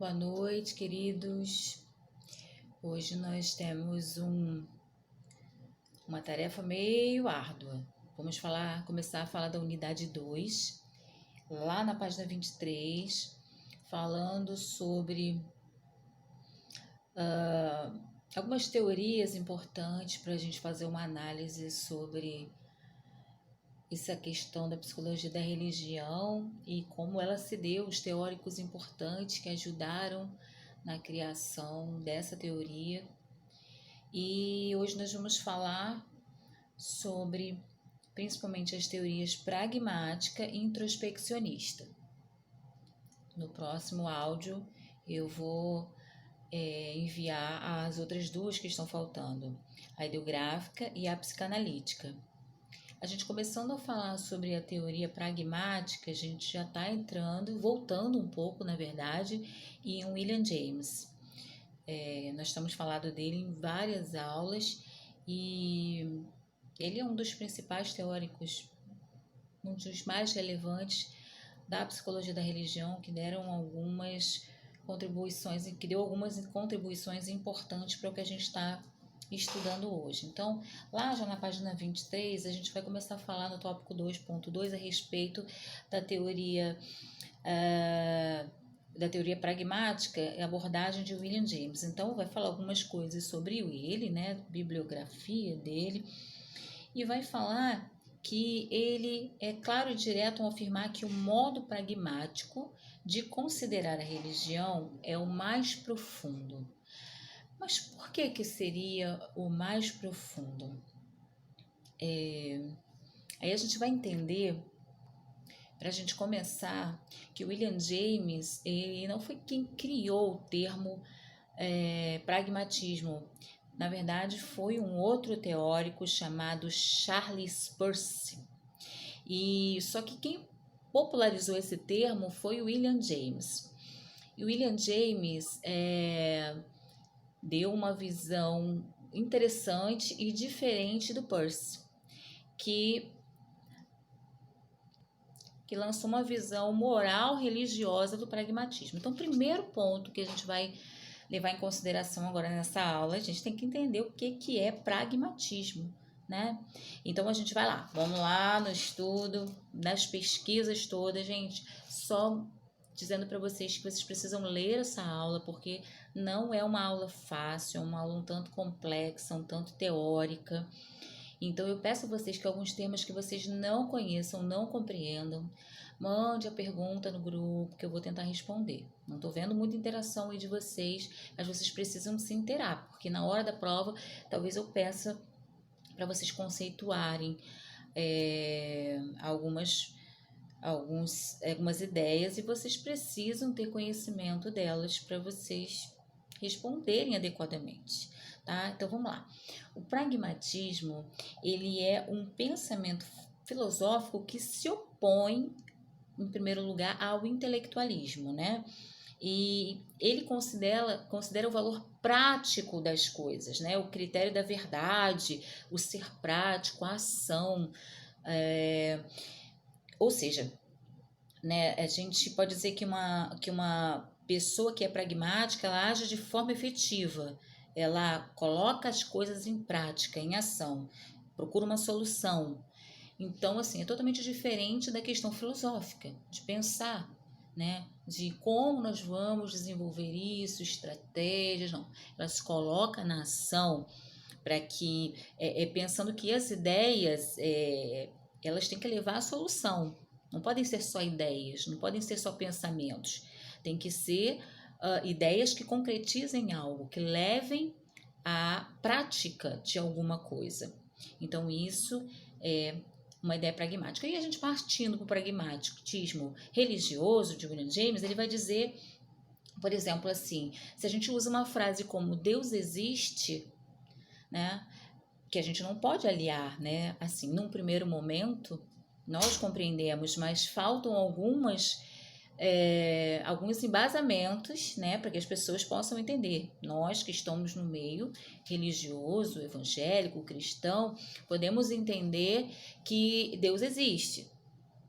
Boa noite, queridos. Hoje nós temos uma tarefa meio árdua. Vamos começar a falar da unidade 2, lá na página 23, falando sobre algumas teorias importantes para a gente fazer uma análise sobre essa questão da psicologia da religião e como ela se deu, os teóricos importantes que ajudaram na criação dessa teoria. E hoje nós vamos falar sobre principalmente as teorias pragmática e introspeccionista. No próximo áudio eu vou enviar as outras duas que estão faltando, a ideográfica e a psicanalítica. A gente começando a falar sobre a teoria pragmática, a gente já está voltando um pouco, na verdade, em William James. Nós estamos falando dele em várias aulas e ele é um dos principais teóricos, um dos mais relevantes da psicologia da religião, que deu algumas contribuições importantes para o que a gente está estudando hoje. Então, lá já na página 23, a gente vai começar a falar no tópico 2.2 a respeito da teoria pragmática e abordagem de William James. Então, vai falar algumas coisas sobre ele, né, bibliografia dele, e vai falar que ele é claro e direto ao afirmar que o modo pragmático de considerar a religião é o mais profundo. Mas por que seria o mais profundo? Aí a gente vai entender, para a gente começar, que William James ele não foi quem criou o termo pragmatismo. Na verdade, foi um outro teórico chamado Charles Peirce. Só que quem popularizou esse termo foi William James. E William James deu uma visão interessante e diferente do Peirce, que lançou uma visão moral religiosa do pragmatismo. Então, o primeiro ponto que a gente vai levar em consideração agora nessa aula, a gente tem que entender o que é pragmatismo, né? Então, a gente vai lá, vamos lá no estudo, nas pesquisas todas, gente, só dizendo para vocês que vocês precisam ler essa aula, porque não é uma aula fácil, é uma aula um tanto complexa, um tanto teórica. Então, eu peço a vocês que alguns temas que vocês não conheçam, não compreendam, mande a pergunta no grupo que eu vou tentar responder. Não estou vendo muita interação aí de vocês, mas vocês precisam se inteirar, porque na hora da prova, talvez eu peça para vocês conceituarem algumas ideias e vocês precisam ter conhecimento delas para vocês responderem adequadamente, tá? Então vamos lá. O pragmatismo, ele é um pensamento filosófico que se opõe, em primeiro lugar, ao intelectualismo, né? E ele considera o valor prático das coisas, né? O critério da verdade, o ser prático, a ação. Ou seja, né, a gente pode dizer que uma pessoa que é pragmática, ela age de forma efetiva, ela coloca as coisas em prática, em ação, procura uma solução. Então, assim, é totalmente diferente da questão filosófica, de pensar, né, de como nós vamos desenvolver isso, estratégias, não. Ela se coloca na ação para que, pensando que as ideias, elas têm que levar à solução. Não podem ser só ideias, não podem ser só pensamentos. Tem que ser ideias que concretizem algo, que levem à prática de alguma coisa. Então, isso é uma ideia pragmática. E a gente partindo para o pragmatismo religioso de William James, ele vai dizer, por exemplo, assim, se a gente usa uma frase como Deus existe, né, que a gente não pode aliar, né, assim, num primeiro momento, nós compreendemos, mas faltam alguns embasamentos, né, para que as pessoas possam entender. Nós que estamos no meio religioso, evangélico, cristão, podemos entender que Deus existe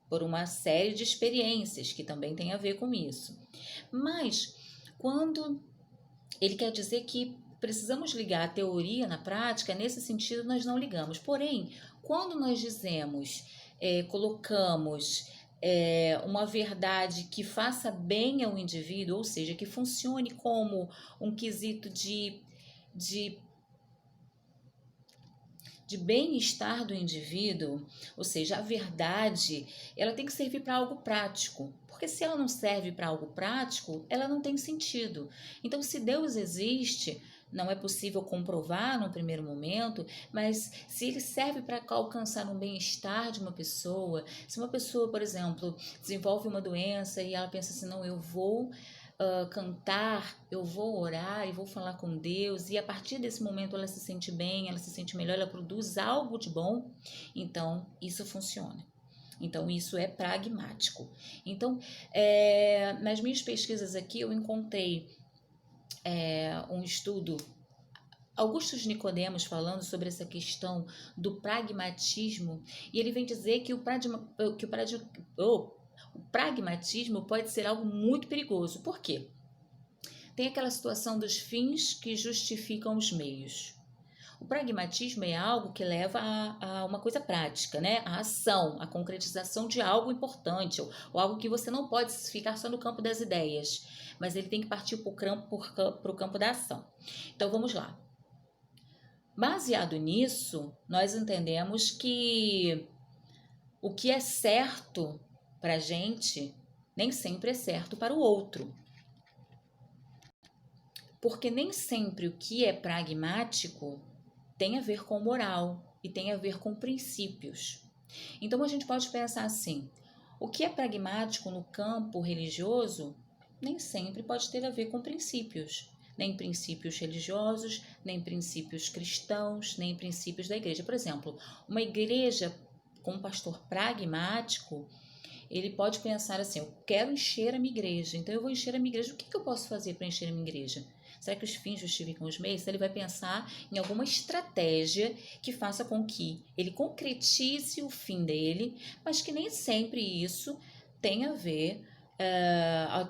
por uma série de experiências que também tem a ver com isso. Mas Quando ele quer dizer que precisamos ligar a teoria na prática, nesse sentido nós não ligamos. Porém, quando nós dizemos, colocamos uma verdade que faça bem ao indivíduo, ou seja, que funcione como um quesito de bem-estar do indivíduo, ou seja, a verdade, ela tem que servir para algo prático, porque se ela não serve para algo prático, ela não tem sentido. Então, se Deus existe, não é possível comprovar no primeiro momento, mas se ele serve para alcançar um bem-estar de uma pessoa, se uma pessoa, por exemplo, desenvolve uma doença e ela pensa assim, não, eu vou cantar, eu vou orar e vou falar com Deus, e a partir desse momento ela se sente bem, ela se sente melhor, ela produz algo de bom, então isso funciona. Então, isso é pragmático. Então, nas minhas pesquisas aqui, eu encontrei um estudo, Augustus Nicodemos, falando sobre essa questão do pragmatismo, e ele vem dizer que o pragmatismo pode ser algo muito perigoso. Por quê? Tem aquela situação dos fins que justificam os meios. O pragmatismo é algo que leva a uma coisa prática, né? A ação, a concretização de algo importante, ou algo que você não pode ficar só no campo das ideias, mas ele tem que partir para o campo da ação. Então, vamos lá. Baseado nisso, nós entendemos que o que é certo para a gente nem sempre é certo para o outro. Porque nem sempre o que é pragmático tem a ver com moral e tem a ver com princípios. Então a gente pode pensar assim: o que é pragmático no campo religioso nem sempre pode ter a ver com princípios. Nem princípios religiosos, nem princípios cristãos, nem princípios da igreja. Por exemplo, uma igreja com um pastor pragmático, ele pode pensar assim: eu quero encher a minha igreja, então eu vou encher a minha igreja. O que eu posso fazer para encher a minha igreja? Será que os fins justificam os meios? Ele vai pensar em alguma estratégia que faça com que ele concretize o fim dele, mas que nem sempre isso tenha a ver,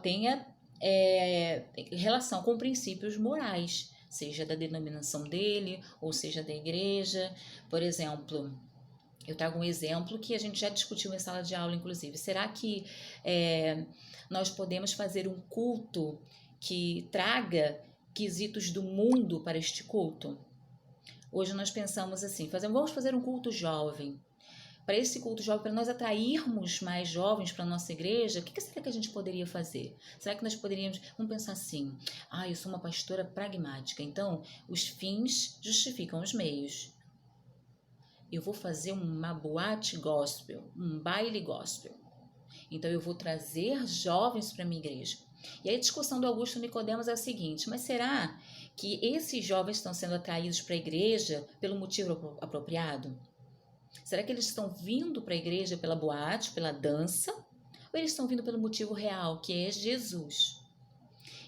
tenha relação com princípios morais, seja da denominação dele, ou seja da igreja. Por exemplo, eu trago um exemplo que a gente já discutiu em sala de aula, inclusive. Será que nós podemos fazer um culto que traga quesitos do mundo para este culto? Hoje nós pensamos assim, vamos fazer um culto jovem. Para esse culto jovem, para nós atrairmos mais jovens para a nossa igreja, o que será que a gente poderia fazer? Será que nós poderíamos, vamos pensar assim, eu sou uma pastora pragmática, então os fins justificam os meios. Eu vou fazer uma boate gospel, um baile gospel. Então eu vou trazer jovens para a minha igreja. E aí a discussão do Augusto Nicodemos é a seguinte: mas será que esses jovens estão sendo atraídos para a igreja pelo motivo apropriado? Será que eles estão vindo para a igreja pela boate, pela dança? Ou eles estão vindo pelo motivo real, que é Jesus?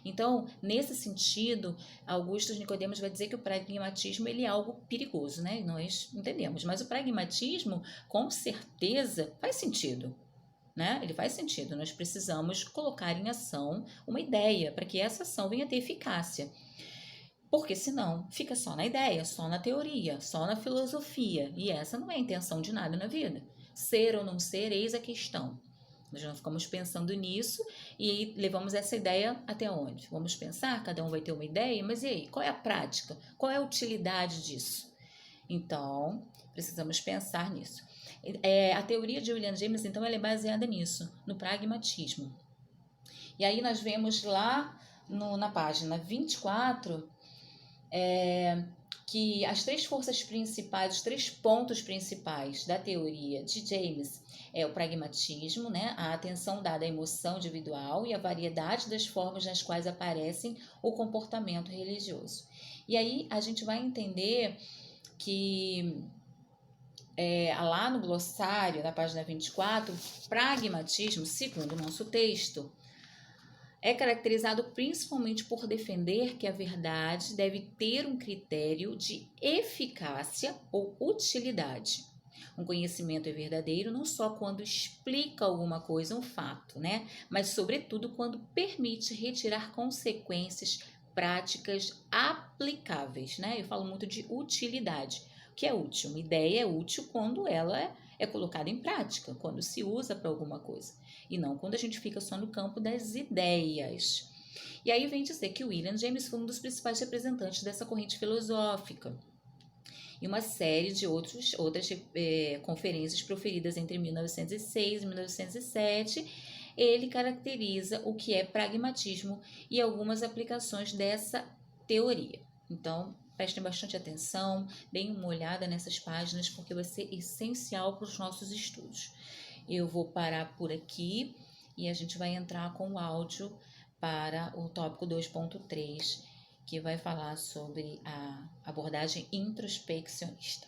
Então, nesse sentido, Augusto Nicodemos vai dizer que o pragmatismo ele é algo perigoso, né? Nós entendemos, mas o pragmatismo, com certeza, faz sentido. Né? Ele faz sentido, nós precisamos colocar em ação uma ideia para que essa ação venha a ter eficácia. Porque senão fica só na ideia, só na teoria, só na filosofia. E essa não é a intenção de nada na vida. Ser ou não ser, eis a questão. Nós não ficamos pensando nisso e aí levamos essa ideia até onde? Vamos pensar, cada um vai ter uma ideia, mas e aí? Qual é a prática? Qual é a utilidade disso? Então, precisamos pensar nisso. A teoria de William James, então, ela é baseada nisso, no pragmatismo. E aí nós vemos lá na página 24 que as três forças principais, os três pontos principais da teoria de James é o pragmatismo, né? A atenção dada à emoção individual e a variedade das formas nas quais aparecem o comportamento religioso. E aí a gente vai entender que lá no glossário, na página 24, pragmatismo, segundo o nosso texto, é caracterizado principalmente por defender que a verdade deve ter um critério de eficácia ou utilidade. Um conhecimento é verdadeiro não só quando explica alguma coisa, um fato, né? Mas, sobretudo, quando permite retirar consequências práticas aplicáveis, né? Eu falo muito de utilidade. O que é útil? Uma ideia é útil quando ela é colocada em prática, quando se usa para alguma coisa, e não quando a gente fica só no campo das ideias. E aí vem dizer que William James foi um dos principais representantes dessa corrente filosófica. E uma série de outras conferências proferidas entre 1906 e 1907, ele caracteriza o que é pragmatismo e algumas aplicações dessa teoria. Então, prestem bastante atenção, deem uma olhada nessas páginas, porque vai ser essencial para os nossos estudos. Eu vou parar por aqui e a gente vai entrar com o áudio para o tópico 2.3, que vai falar sobre a abordagem introspeccionista.